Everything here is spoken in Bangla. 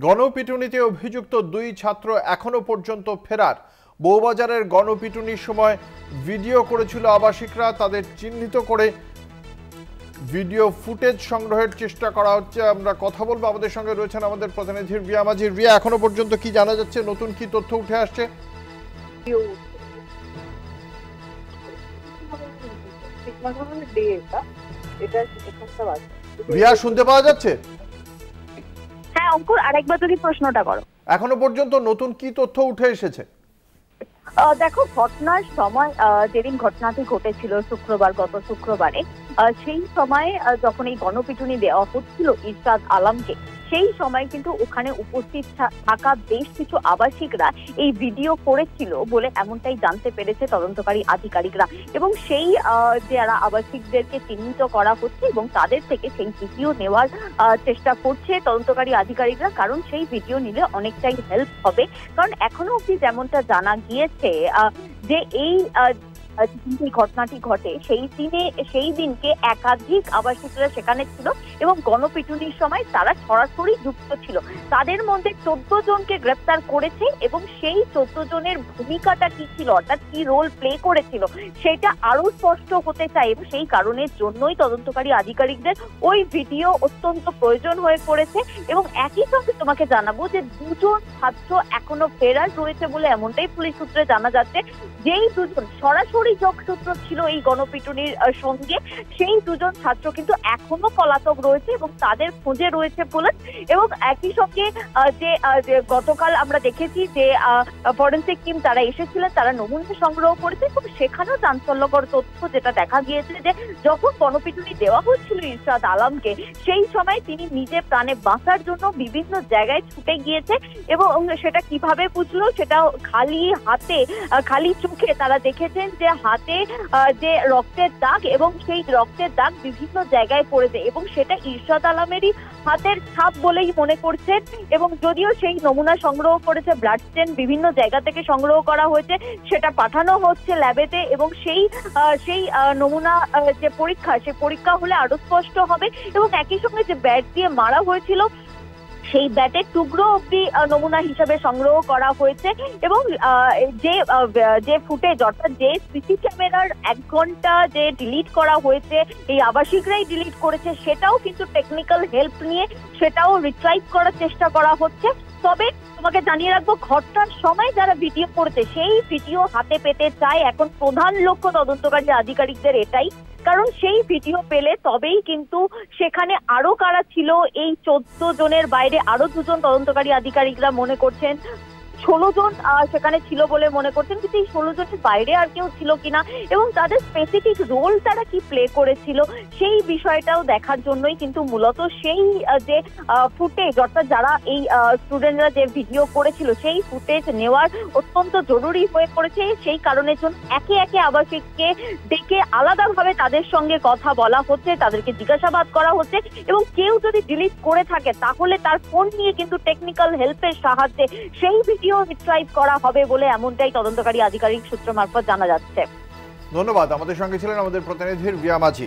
গণপিটুনিতে অভিযুক্ত দুই ছাত্র এখনো পর্যন্ত ফেরার। বউবাজারের গণপিটুনির সময় ভিডিও করেছিল আবাসিকরা, তাদের চিহ্নিত করে ভিডিও ফুটেজ সংগ্রহের চেষ্টা করা হচ্ছে। আমরা কথা বলবো, আমাদের সঙ্গে রয়েছেন আমাদের প্রতিনিধি রিয়া মাঝি। রিয়া, এখনো পর্যন্ত কি জানা যাচ্ছে, নতুন কি তথ্য উঠে আসছে? রিয়া, শুনতে পাওয়া যাচ্ছে? হ্যাঁ অঙ্কুর, আরেকবার যদি প্রশ্নটা করো। এখনো পর্যন্ত নতুন কি তথ্য উঠে এসেছে? দেখো, ঘটনার সময় যেদিন ঘটনাটি ঘটেছিল শুক্রবার, গত শুক্রবারে, সেই সময় যখন এই গণপিটুনি দেওয়া হচ্ছিল ইরশাদ আলমকে, সেই সময় কিন্তু ওখানে উপস্থিত থাকা বেশ কিছু আবাসিকরা এই ভিডিও করেছিল বলে এমনটাই জানতে পেরেছে তদন্তকারী আধিকারিকরা। এবং সেই যারা আবাসিকদেরকে চিহ্নিত করা হচ্ছে এবং তাদের থেকে সেই ভিডিও নেওয়ার চেষ্টা করছে তদন্তকারী আধিকারিকরা, কারণ সেই ভিডিও নিলে অনেকটাই হেল্প হবে। কারণ এখনো অব্দি যেমনটা জানা গিয়েছে যে এই ঘটনাটি ঘটে সেই দিনকে একাধিক আবাসিকরা সেখানে ছিল এবং গণপিটুনির সময় তারা সরাসরি যুক্ত ছিল। তাদের মধ্যে 14 জনকে গ্রেফতার করেছে এবং সেই 14 জনের ভূমিকাটা কি ছিল, অর্থাৎ কি রোল প্লে করেছিল, সেটা আরো স্পষ্ট হতে চায়। এবং সেই কারণের জন্যই তদন্তকারী আধিকারিকদের ওই ভিডিও অত্যন্ত প্রয়োজন হয়ে পড়েছে। এবং একই সঙ্গে তোমাকে জানাবো যে দুজন ছাত্র এখনো ফেরার রয়েছে বলে এমনটাই পুলিশ সূত্রে জানা যাচ্ছে। যেই দুজন সরাসরি যোগসূত্র ছিল এই গণপিটুনির সঙ্গে, সেই দুজন ছাত্র কিন্তু এখনো পলাতক রয়েছে এবং তাদের খোঁজে রয়েছে পুলিশ। এবং একই সঙ্গে যে গতকাল আমরা দেখেছি যে ফরেনসিক টিম তারা এসেছিলেন, তারা নমুনা সংগ্রহ করেছে এবং সেখানেও চাঞ্চল্যকর তথ্য যেটা দেখা গিয়েছে যে যখন গণপিটুনি দেওয়া হচ্ছিল ইরশাদ আলমকে, সেই সময় তিনি নিজে প্রাণে বাঁচার জন্য বিভিন্ন জায়গায় ছুটে গিয়েছে। এবং সেটা কিভাবে বুঝলো, সেটা খালি হাতে খালি চোখে তারা দেখেছেন যে হাতে যে রক্তের দাগ এবং সেই রক্তের দাগ বিভিন্ন জায়গায় পড়েছে এবং সেটা ইরশাদ আলমেরই হাতের ছাপ বলেই মনে করছেন। এবং যদিও সেই নমুনা সংগ্রহ করেছে, ব্লাড স্টেন বিভিন্ন জায়গা থেকে সংগ্রহ করা হয়েছে, সেটা পাঠানো হচ্ছে ল্যাবেতে এবং সেই নমুনা যে পরীক্ষা, সেই পরীক্ষা হলে আরো স্পষ্ট হবে। এবং একই সঙ্গে যে ব্যাট দিয়ে মারা হয়েছিল সেই ব্যাটের টুকরো অব্দি নমুনা হিসেবে সংগ্রহ করা হয়েছে। এবং যে ফুটেজ, অর্থাৎ যে সিসি ক্যামেরার 1 ঘন্টা যে ডিলিট করা হয়েছে, এই আবাসিকরাই ডিলিট করেছে, সেটাও কিন্তু টেকনিক্যাল হেল্প নিয়ে সেটাও রিট্রাইভ করার চেষ্টা করা হচ্ছে। তবে তোমাকে জানিয়ে রাখবো, ঘটনার সময় যারা ভিডিও করেছে সেই ভিডিও হাতে পেতে চায় এখন প্রধান লক্ষ্য তদন্তকারী আধিকারিকদের এটাই। কারণ সেই ভিডিও পেলে তবেই কিন্তু সেখানে আরো কারা ছিল, এই 14 জনের বাইরে আরো 2 জন তদন্তকারী আধিকারিকরা মনে করছেন 16 জন সেখানে ছিল বলে মনে করছেন, কিন্তু এই 16 জনের বাইরে আর কেউ ছিল কিনা এবং তাদের স্পেসিফিক রোল তারা কি প্লে করেছিল সেই বিষয়টাও দেখার জন্যই কিন্তু মূলত সেই যে ফুটেজ, অর্থাৎ যারা এই স্টুডেন্টরা যে ভিডিও করেছিল সেই ফুটেজ নেওয়ার অত্যন্ত জরুরি হয়ে পড়েছে। সেই কারণের জন্য একে একে আবাসিককে ডেকে আলাদাভাবে তাদের সঙ্গে কথা বলা হচ্ছে, তাদেরকে জিজ্ঞাসাবাদ করা হচ্ছে এবং কেউ যদি ডিলিট করে থাকে তাহলে তার ফোন নিয়ে কিন্তু টেকনিক্যাল হেল্পের সাহায্যে সেই ভিডিও রিট্রাইভ করা হবে বলে এমনটাই তদন্তকারী আধিকারিক সূত্র মারফত জানা যাচ্ছে। ধন্যবাদ। আমাদের সঙ্গে ছিলেন আমাদের প্রতিনিধি রিয়া মাঝি।